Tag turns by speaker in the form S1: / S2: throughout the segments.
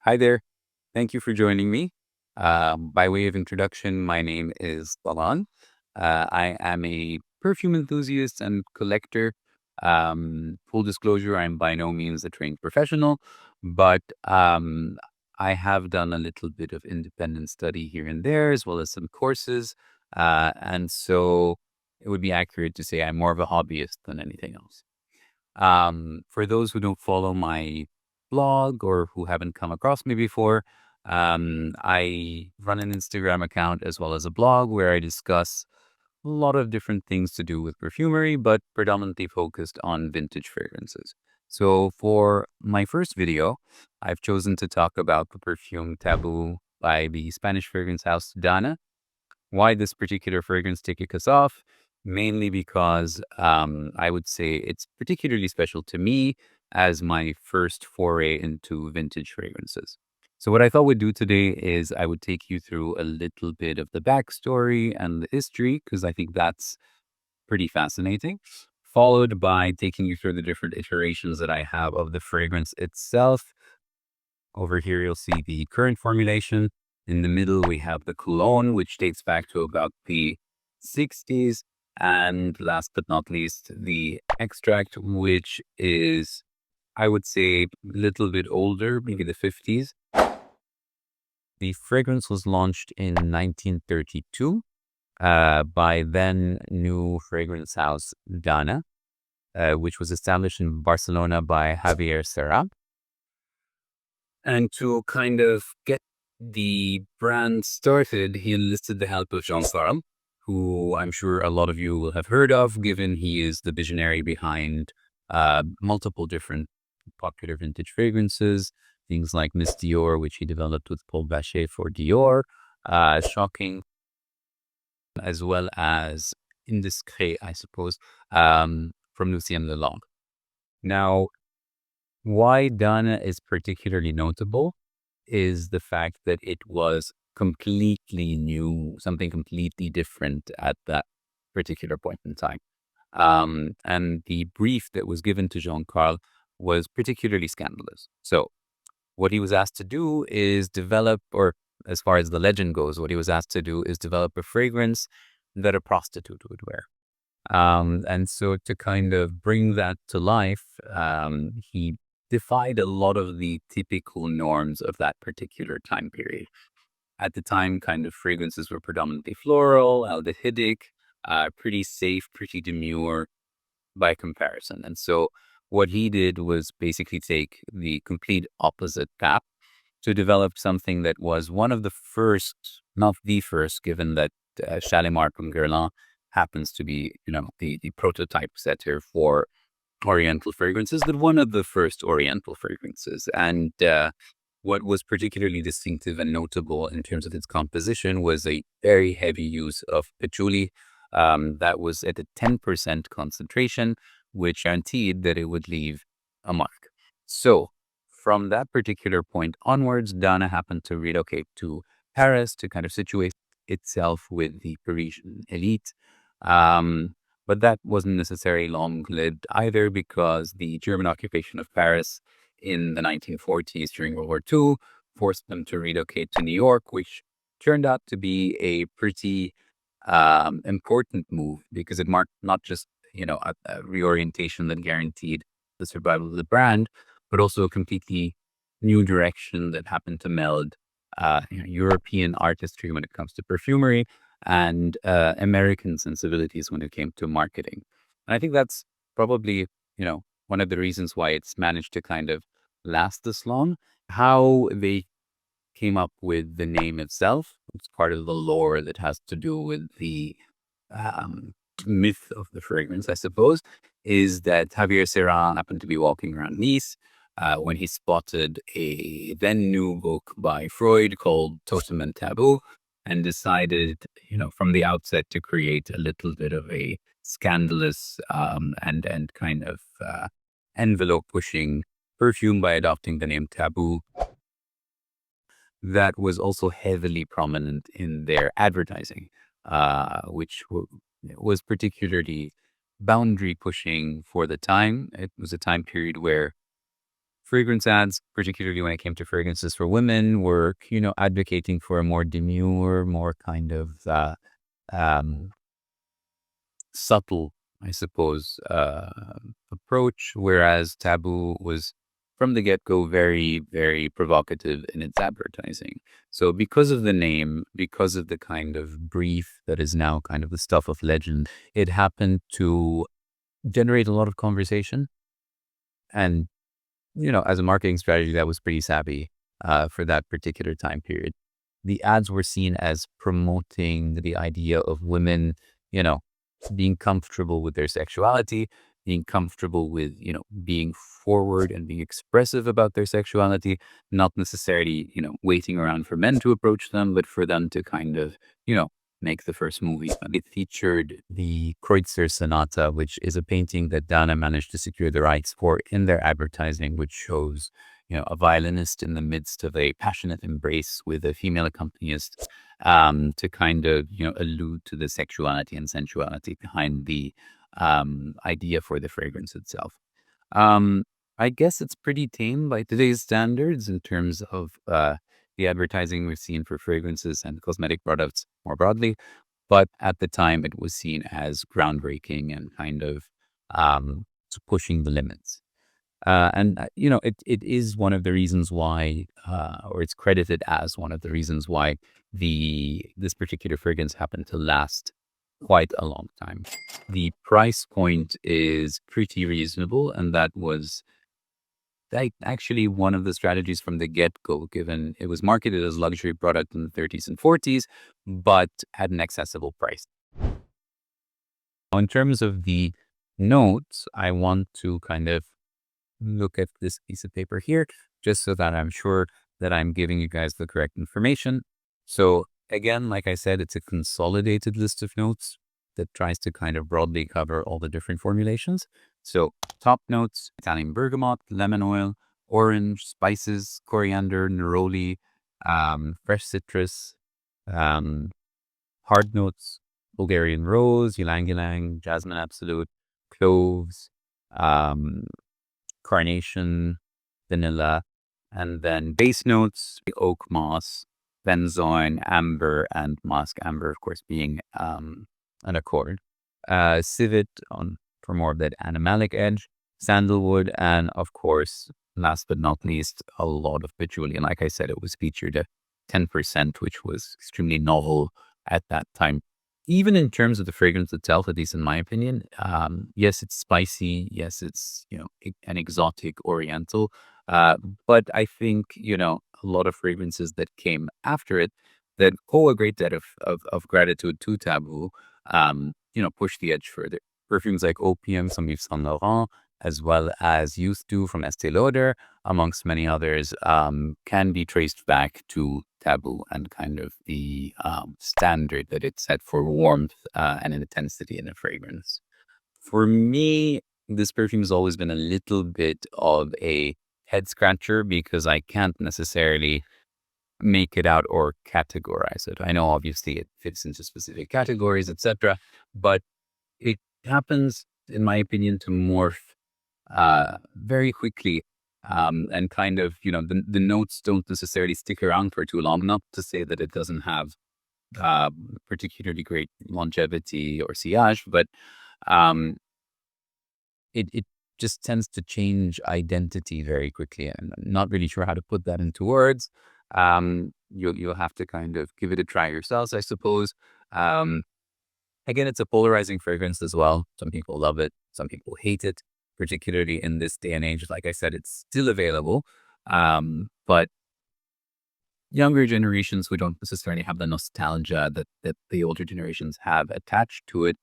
S1: Hi there. Thank you for joining me. By way of introduction, my name is Balan. I am a perfume enthusiast and collector. Full disclosure, I'm by no means a trained professional, but I have done a little bit of independent study here and there, as well as some courses. And so it would be accurate to say I'm more of a hobbyist than anything else. For those who don't follow my blog or who haven't come across me before, I run an Instagram account as well as a blog where I discuss a lot of different things to do with perfumery, but predominantly focused on vintage fragrances. So for my first video, I've chosen to talk about the perfume Tabu by the Spanish fragrance house Dana. Why this particular fragrance to kick us off? Mainly because I would say it's particularly special to me as my first foray into vintage fragrances. So what I thought we'd do today is I would take you through a little bit of the backstory and the history, because I think that's pretty fascinating, followed by taking you through the different iterations that I have of the fragrance itself. Over here, you'll see the current formulation. In the middle, we have the cologne, which dates back to about the 60s. And last but not least, the extract, which is, I would say, a little bit older, maybe the 50s. The fragrance was launched in 1932 by then new fragrance house Dana, which was established in Barcelona by Javier Serra. And to kind of get the brand started, he enlisted the help of Jean Sarl, who I'm sure a lot of you will have heard of, given he is the visionary behind multiple different popular vintage fragrances, things like Miss Dior, which he developed with Paul Bachet for Dior, Shocking, as well as Indiscret, I suppose, from Lucien Lelong. Now, why Dana is particularly notable is the fact that it was completely new, something completely different at that particular point in time. And the brief that was given to Jean Carl was particularly scandalous. So, what he was asked to do is develop, or as far as the legend goes, what he was asked to do is develop a fragrance that a prostitute would wear. And so to kind of bring that to life, he defied a lot of the typical norms of that particular time period. At the time, kind of fragrances were predominantly floral, aldehydic, pretty safe, pretty demure by comparison. And so what he did was basically take the complete opposite path to develop something that was one of the first, not the first, given that Shalimar from Guerlain happens to be, the prototype setter for Oriental fragrances, but one of the first Oriental fragrances. And what was particularly distinctive and notable in terms of its composition was a very heavy use of patchouli that was at a 10% concentration, which guaranteed that it would leave a mark. So from that particular point onwards, Dana happened to relocate to Paris to kind of situate itself with the Parisian elite. But that wasn't necessarily long-lived either, because the German occupation of Paris in the 1940s during World War II forced them to relocate to New York, which turned out to be a pretty important move, because it marked not just, a reorientation that guaranteed the survival of the brand, but also a completely new direction that happened to meld European artistry when it comes to perfumery and American sensibilities when it came to marketing. And I think that's probably, one of the reasons why it's managed to kind of last this long. How they came up with the name itself, it's part of the lore that has to do with the myth of the fragrance, I suppose, is that Javier Serra happened to be walking around Nice when he spotted a then new book by Freud called Totem and Tabu, and decided, from the outset to create a little bit of a scandalous and kind of envelope pushing perfume by adopting the name Tabu that was also heavily prominent in their advertising, which was particularly boundary pushing for the time. It was a time period where fragrance ads, particularly when it came to fragrances for women, were, advocating for a more demure, more kind of um, subtle, I suppose, approach, whereas Tabu was from the get-go very, very provocative in its advertising. So because of the name, because of the kind of brief that is now kind of the stuff of legend, it happened to generate a lot of conversation. And, as a marketing strategy, that was pretty savvy for that particular time period. The ads were seen as promoting the idea of women, you know, being comfortable with their sexuality, being comfortable with, being forward and being expressive about their sexuality, not necessarily, waiting around for men to approach them, but for them to kind of, make the first movie. It featured the Kreutzer Sonata, which is a painting that Dana managed to secure the rights for in their advertising, which shows, a violinist in the midst of a passionate embrace with a female accompanist, to kind of, allude to the sexuality and sensuality behind the idea for the fragrance itself. Um, I guess it's pretty tame by today's standards in terms of the advertising we've seen for fragrances and cosmetic products more broadly. But at the time, it was seen as groundbreaking and kind of pushing the limits. It is one of the reasons why, or it's credited as one of the reasons why this particular fragrance happened to last quite a long time. The price point is pretty reasonable, and that was actually one of the strategies from the get-go, given it was marketed as a luxury product in the 30s and 40s, but at an accessible price. In terms of the notes, I want to kind of look at this piece of paper here, just so that I'm sure that I'm giving you guys the correct information. So again, like I said, it's a consolidated list of notes that tries to kind of broadly cover all the different formulations. So top notes: Italian bergamot, lemon oil, orange, spices, coriander, neroli, fresh citrus, um, hard notes: Bulgarian rose, ylang ylang, jasmine absolute, cloves, um, carnation, vanilla, and then base notes: oak moss, benzoin, amber, and musk. Amber, of course, being an accord. Civet for more of that animalic edge, sandalwood, and of course, last but not least, a lot of patchouli. And like I said, it was featured at 10%, which was extremely novel at that time. Even in terms of the fragrance itself, at least in my opinion, yes, it's spicy. Yes, it's, an exotic oriental. Uh, but I think, a lot of fragrances that came after it that owe a great debt of gratitude to Tabu, push the edge further. Perfumes like Opium from Yves Saint Laurent, as well as Youth Do from Estee Lauder, amongst many others, can be traced back to Tabu and kind of the standard that it set for warmth and intensity in a fragrance. For me, this perfume has always been a little bit of a head scratcher because I can't necessarily make it out or categorize it. I know obviously it fits into specific categories, etc., but it happens, in my opinion, to morph very quickly. And kind of, the notes don't necessarily stick around for too long. Not to say that it doesn't have particularly great longevity or sillage, but um, it just tends to change identity very quickly. And I'm not really sure how to put that into words. You'll have to kind of give it a try yourselves, I suppose. Um, Again, it's a polarizing fragrance as well. Some people love it, some people hate it, particularly in this day and age. Like I said, it's still available. But younger generations who don't necessarily have the nostalgia that the older generations have attached to it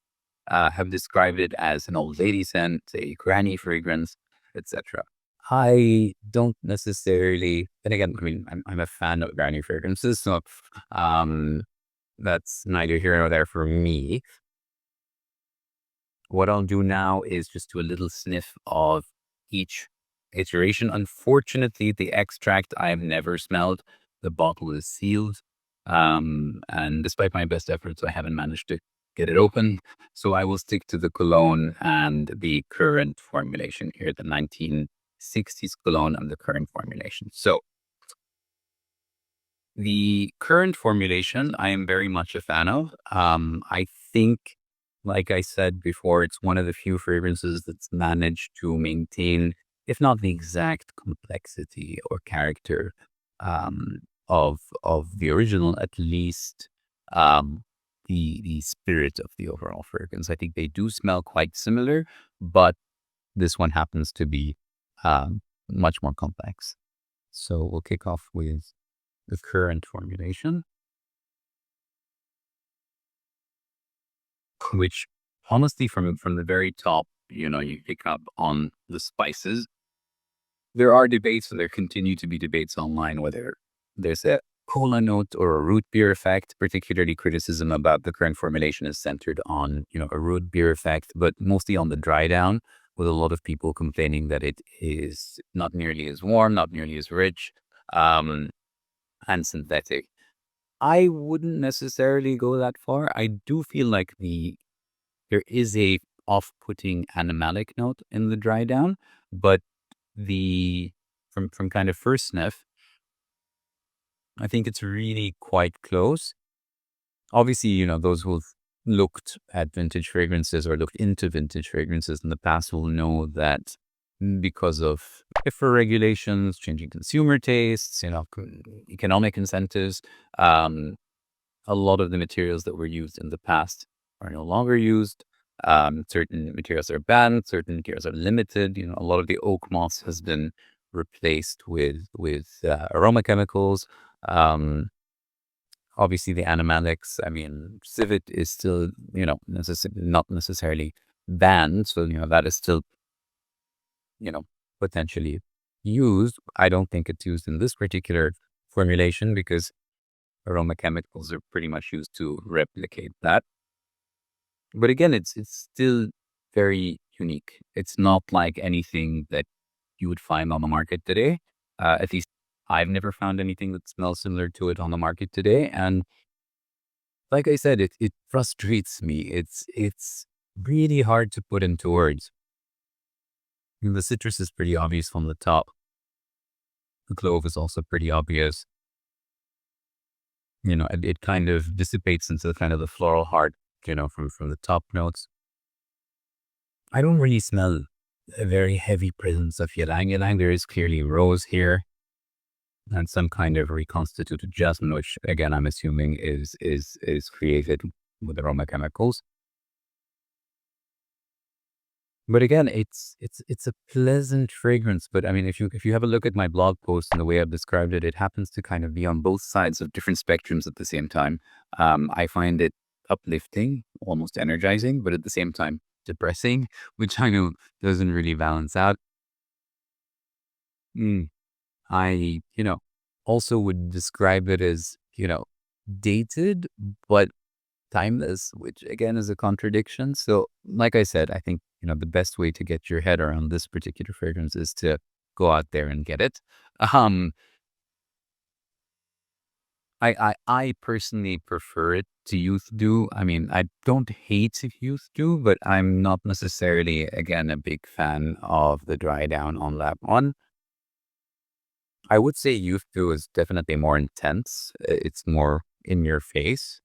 S1: have described it as an old lady scent, a granny fragrance, etc. I don't necessarily, and again, I mean, I'm a fan of granny fragrances, so um, that's neither here nor there for me. What I'll do now is just do a little sniff of each iteration. Unfortunately, the extract I've never smelled. The bottle is sealed. And despite my best efforts, I haven't managed to get it open. So I will stick to the cologne and the current formulation here, the 60s cologne and the current formulation. So the current formulation, I am very much a fan of. I think, like I said before, it's one of the few fragrances that's managed to maintain, if not the exact complexity or character um, of the original, at least um, the spirit of the overall fragrance. I think they do smell quite similar, but this one happens to be much more complex. So we'll kick off with the current formulation, which honestly, from the very top, you pick up on the spices. There are debates, and there continue to be debates online whether there's a cola note or a root beer effect. Particularly, criticism about the current formulation is centered on a root beer effect, but mostly on the dry down, with a lot of people complaining that it is not nearly as warm, not nearly as rich, um, and synthetic. I wouldn't necessarily go that far. I do feel like there is a off-putting animalic note in the dry down, but the from kind of first sniff, I think it's really quite close. Obviously, those who've looked at vintage fragrances or looked into vintage fragrances in the past will know that because of IFR regulations, changing consumer tastes, economic incentives, um, a lot of the materials that were used in the past are no longer used. Certain materials are banned, certain materials are limited. A lot of the oak moss has been replaced with aroma chemicals. Um, Obviously, the animalics. I mean, civet is still not necessarily banned, so that is still you know potentially used. I don't think it's used in this particular formulation because aroma chemicals are pretty much used to replicate that. But again, it's still very unique. It's not like anything that you would find on the market today. At least I've never found anything that smells similar to it on the market today. And like I said, it frustrates me. It's really hard to put into words. The citrus is pretty obvious from the top. The clove is also pretty obvious. It kind of dissipates into kind of the floral heart, from the top notes. I don't really smell a very heavy presence of ylang ylang. There is clearly rose here and some kind of reconstituted jasmine, which again I'm assuming is created with aroma chemicals. But again, it's a pleasant fragrance. But I mean, if you have a look at my blog post and the way I've described it, it happens to kind of be on both sides of different spectrums at the same time. I find it uplifting, almost energizing, but at the same time depressing, which I know doesn't really balance out. Mm. I, also would describe it as, dated, but timeless, which again is a contradiction. So, like I said, I think, the best way to get your head around this particular fragrance is to go out there and get it. Um, I personally prefer it to Youth Do. I mean, I don't hate Youth Do, but I'm not necessarily, again, a big fan of the dry down on that one. I would say Youth Do is definitely more intense. It's more in your face.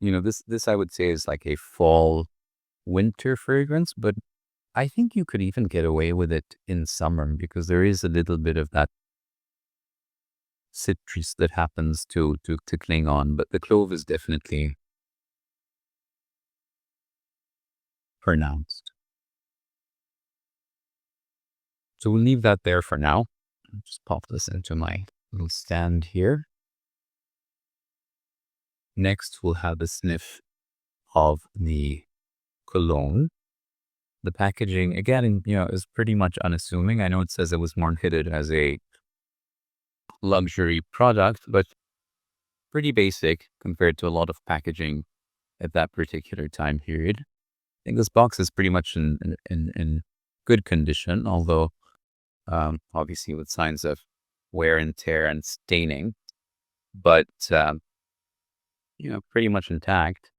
S1: This I would say is like a fall winter fragrance, but I think you could even get away with it in summer because there is a little bit of that citrus that happens to cling on. But the clove is definitely pronounced. So we'll leave that there for now. I'll just pop this into my little stand here. Next, we'll have a sniff of the cologne. The packaging, again, is pretty much unassuming. I know it says it was marketed as a luxury product, but pretty basic compared to a lot of packaging at that particular time period. I think this box is pretty much in good condition, although obviously with signs of wear and tear and staining, but pretty much intact.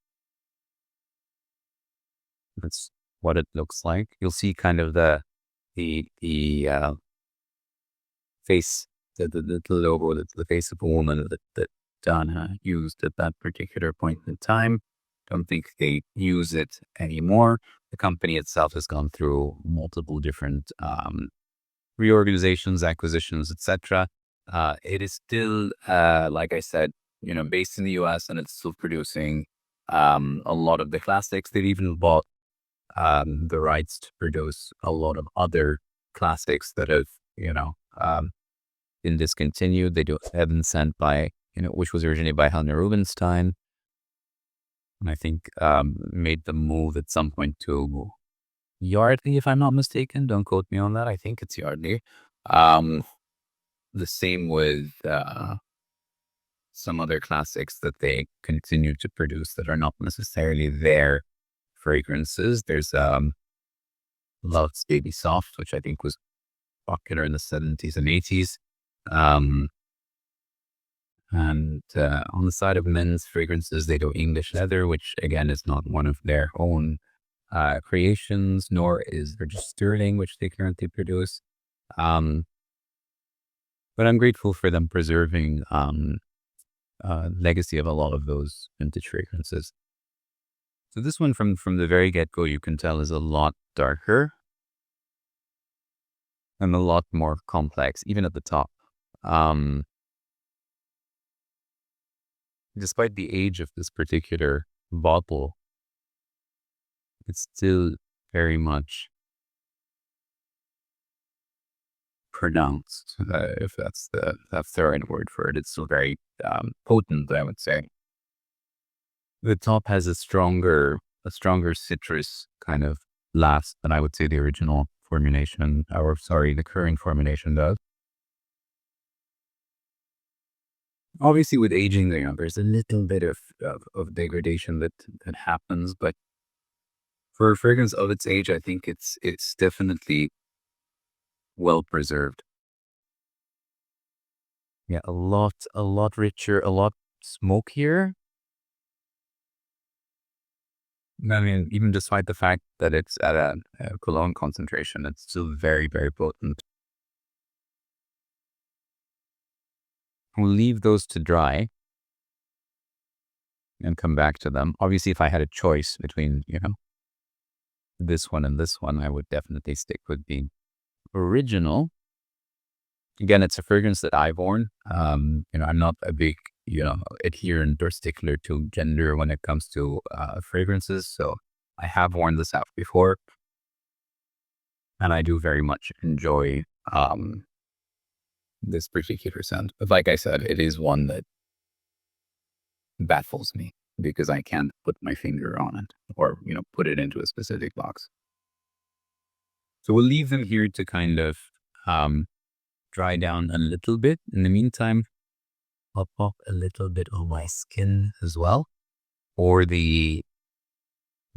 S1: Let's what it looks like. You'll see kind of the face, the logo, the face of a woman that Donna used at that particular point in time. Don't think they use it anymore. The company itself has gone through multiple different reorganizations, acquisitions, etc. It is still, like I said, based in the US, and it's still producing a lot of the classics. They've even bought the rights to produce a lot of other classics that have, been discontinued. They do Heaven Sent by, which was originally by Helena Rubinstein. And I think made the move at some point to Yardley, if I'm not mistaken. Don't quote me on that. I think it's Yardley. The same with some other classics that they continue to produce that are not necessarily their fragrances. There's Love's Baby Soft, which I think was popular in the 70s and 80s. And on the side of men's fragrances, they do English Leather, which again is not one of their own creations, nor is there just Sterling, which they currently produce. But I'm grateful for them preserving legacy of a lot of those vintage fragrances. So this one from the very get-go, you can tell, is a lot darker and a lot more complex, even at the top. Despite the age of this particular bottle, it's still very much pronounced, if that's the right word for it. It's still very potent, I would say. The top has a stronger citrus kind of blast than I would say the original formulation, the current formulation does. Obviously, with aging, there's a little bit of degradation that happens, but for a fragrance of its age, I think it's definitely well preserved. Yeah, a lot richer, a lot smokier. I mean, even despite the fact that it's at a cologne concentration, it's still very, very potent. We'll leave those to dry and come back to them. Obviously, if I had a choice between, this one and this one, I would definitely stick with the original. Again, it's a fragrance that I've worn. I'm not a big, adherent or stickler to gender when it comes to fragrances. So I have worn this out before, and I do very much enjoy this particular scent. But like I said, it is one that baffles me because I can't put my finger on it or, put it into a specific box. So we'll leave them here to kind of dry down a little bit. In the meantime, I'll pop a little bit on my skin as well. Or the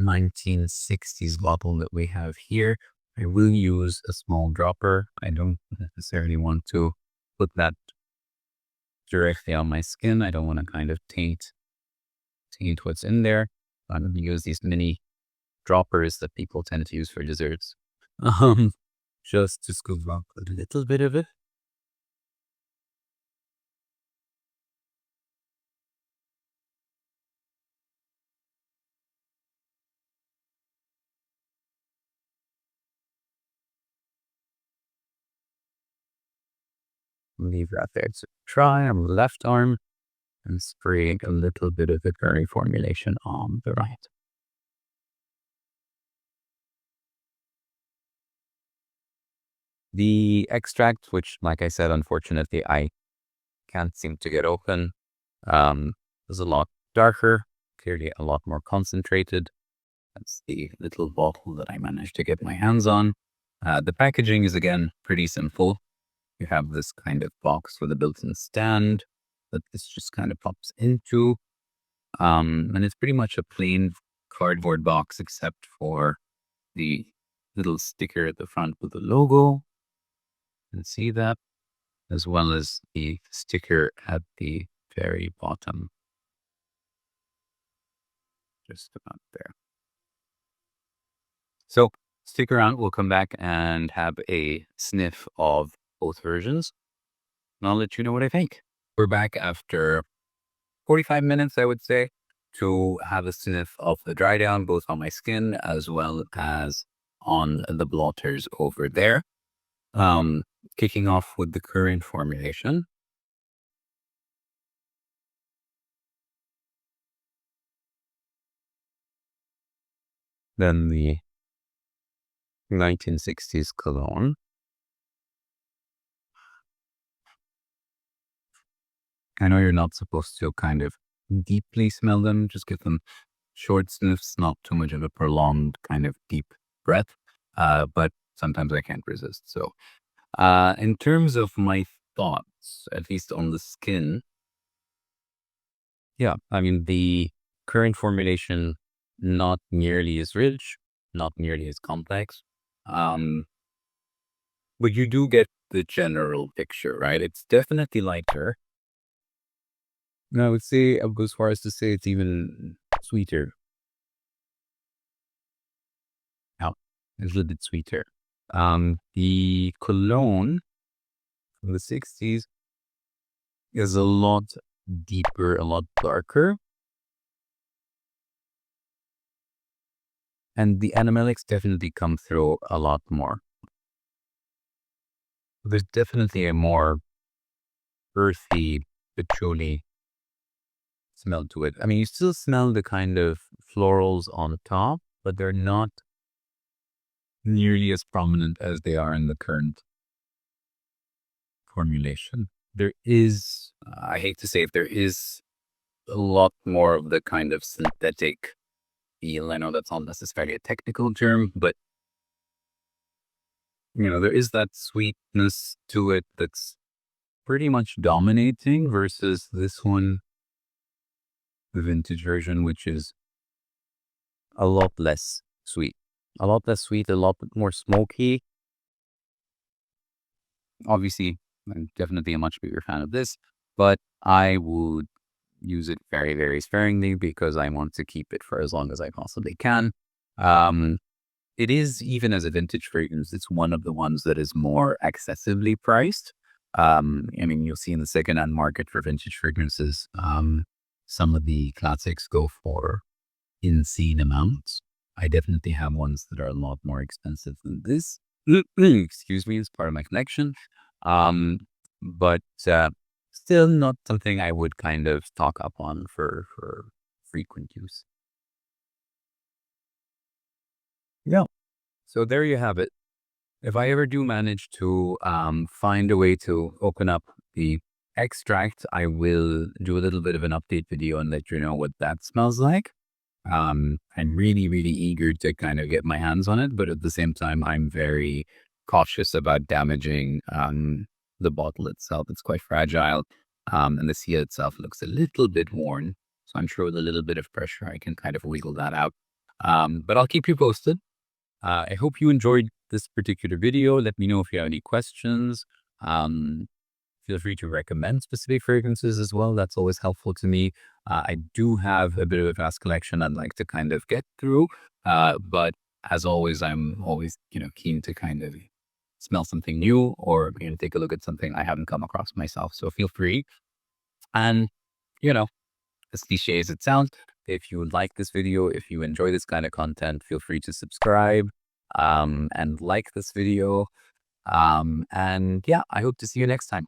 S1: 1960s bottle that we have here, I will use a small dropper. I don't necessarily want to put that directly on my skin. I don't want to kind of taint what's in there. I'm going to use these mini droppers that people tend to use for desserts. Just to scoop up a little bit of it. Leave that there to dry on the left arm and spray a little bit of the curry formulation on the right. The extract, which, like I said, unfortunately, I can't seem to get open, is a lot darker, clearly a lot more concentrated. That's the little bottle that I managed to get my hands on. The packaging is, again, pretty simple. You have this kind of box with a built-in stand that this just kind of pops into. And it's pretty much a plain cardboard box except for the little sticker at the front with the logo. You can see that, as well as the sticker at the very bottom. Just about there. So stick around. We'll come back and have a sniff of both versions, and I'll let you know what I think. We're back after 45 minutes, I would say, to have a sniff of the dry down, both on my skin as well as on the blotters over there. Um, Kicking off with the current formulation. Then the 1960s cologne. I know you're not supposed to kind of deeply smell them, just get them short sniffs, not too much of a prolonged kind of deep breath. But sometimes I can't resist. So, in terms of my thoughts, at least on the skin, yeah, I mean, the current formulation, not nearly as rich, not nearly as complex. Um, but you do get the general picture, right? It's definitely lighter. And I would say, I would go as far as to say it's even sweeter. Now, a little bit sweeter. The cologne from the 60s is a lot deeper, a lot darker. And the animalics definitely come through a lot more. There's definitely a more earthy, patchouli smell to it. I mean, you still smell the kind of florals on top, but they're not nearly as prominent as they are in the current formulation. There is, I hate to say it, there is a lot more of the kind of synthetic feel. I know that's not necessarily a technical term, but there is that sweetness to it that's pretty much dominating versus this one, the vintage version, which is a lot less sweet. A lot less sweet, a lot more smoky. Obviously, I'm definitely a much bigger fan of this, but I would use it very, very sparingly because I want to keep it for as long as I possibly can. Um, it is, even as a vintage fragrance, it's one of the ones that is more accessibly priced. I mean, you'll see in the secondhand market for vintage fragrances, some of the classics go for insane amounts. I definitely have ones that are a lot more expensive than this. Excuse me, it's part of my collection. Um, but still not something I would kind of stock up on for frequent use. Yeah. So there you have it. If I ever do manage to find a way to open up the extract, I will do a little bit of an update video and let you know what that smells like. I'm really, really eager to kind of get my hands on it, but at the same time, I'm very cautious about damaging the bottle itself. It's quite fragile, and the seal itself looks a little bit worn. So I'm sure with a little bit of pressure, I can kind of wiggle that out. But I'll keep you posted. I hope you enjoyed this particular video. Let me know if you have any questions. Um, Feel free to recommend specific fragrances as well. That's always helpful to me. I do have a bit of a vast collection I'd like to kind of get through. But as always, I'm always, keen to kind of smell something new or, take a look at something I haven't come across myself. So feel free. And, you know, as cliche as it sounds, if you like this video, if you enjoy this kind of content, feel free to subscribe and like this video. And yeah, I hope to see you next time.